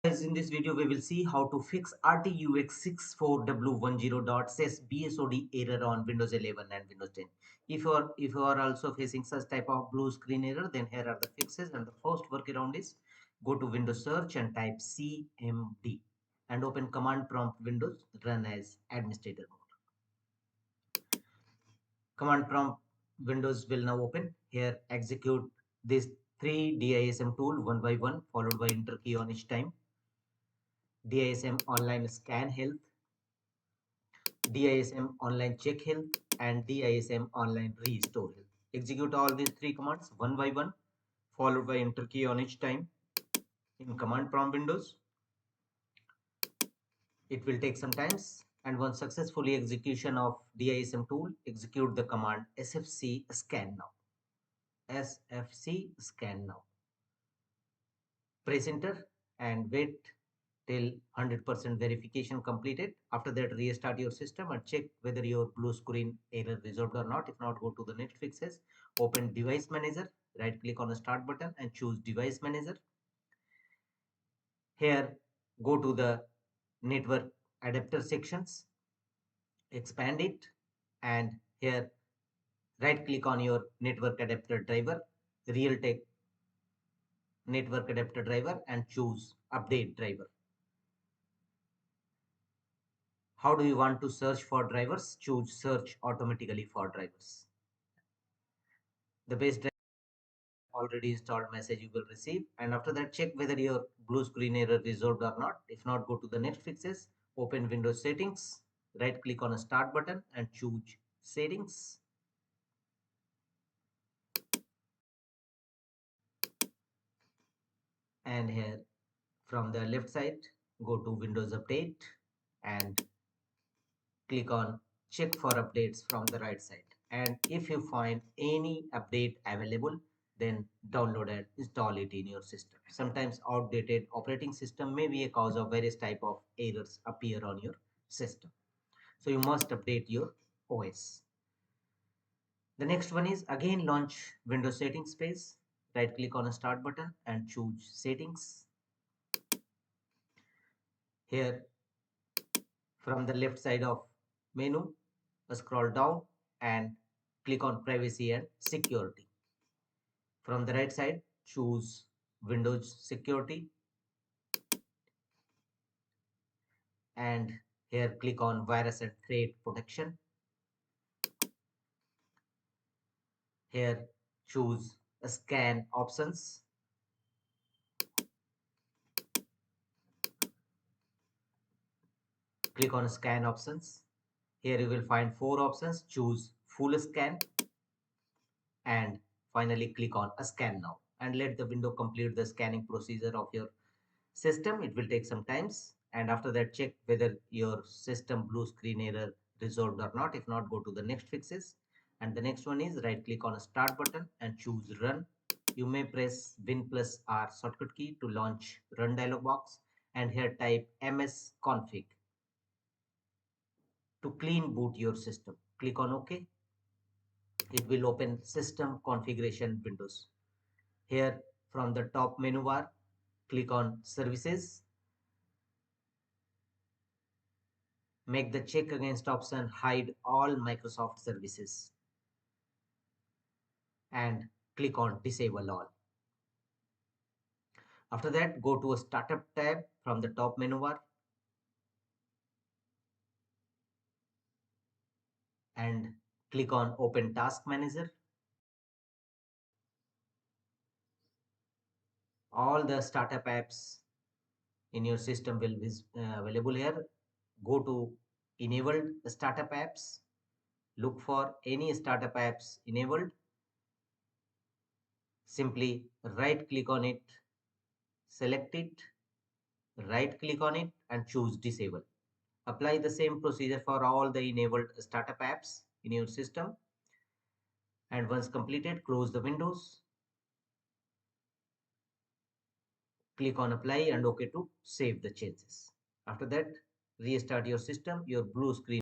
Guys, in this video we will see how to fix rtux64w10 sys BSOD error on Windows 11 and Windows 10. If you are also facing such type of blue screen error, then here are the fixes. And the first workaround is go to Windows search and type cmd and open command prompt Windows, run as administrator mode. Command prompt Windows will now open. Here execute this 3 DISM tool one by one, followed by enter key on each time. DISM online scan health, DISM online check health, and DISM online restore health. Execute all these three commands one by one, followed by enter key on each time in command prompt Windows. It will take some time, and once successfully execution of DISM tool, execute the command sfc scan now. sfc scan now. Press enter and wait till 100% verification completed. After that, restart your system and check whether your blue screen error resolved or not. If not, go to the next fixes. Open device manager, right click on the start button and choose device manager. Here, go to the network adapter sections, expand it, and here right click on your network adapter driver, Realtek network adapter driver, and choose update driver. How do you want to search for drivers? Choose search automatically for drivers. The base driver already installed message you will receive, and after that check whether your blue screen error resolved or not. If not, go to the next fixes, open Windows settings, right click on a start button and choose settings. And here from the left side, go to Windows Update and click on check for updates from the right side. And if you find any update available, then download and install it in your system. Sometimes outdated operating system may be a cause of various type of errors appear on your system. So you must update your OS. The next one is again launch Windows settings page. Right click on a start button and choose settings. Here from the left side of menu, scroll down and click on privacy and security. From the right side, choose Windows security and here click on virus and threat protection. Here choose scan options. Click on scan options. Here you will find four options. Choose full scan and finally click on scan now and let the window complete the scanning procedure of your system. It will take some times, and after that check whether your system blue screen error resolved or not. If not, go to the next fixes, and the next one is right click on a start button and choose run. You may press Win plus R shortcut key to launch run dialog box, and here type ms config to clean boot your system. Click on OK. It will open system configuration windows. Here from the top menu bar, click on services. Make the check against option hide all Microsoft services and click on disable all. After that, go to a startup tab from the top menu bar and click on open task manager. All the startup apps in your system will be available here. Go to enabled startup apps. Look for any startup apps enabled. Simply right click on it, select it, right click on it and choose disable. Apply the same procedure for all the enabled startup apps in your system. And once completed, close the windows. Click on apply and OK to save the changes. After that, restart your system. Your blue screen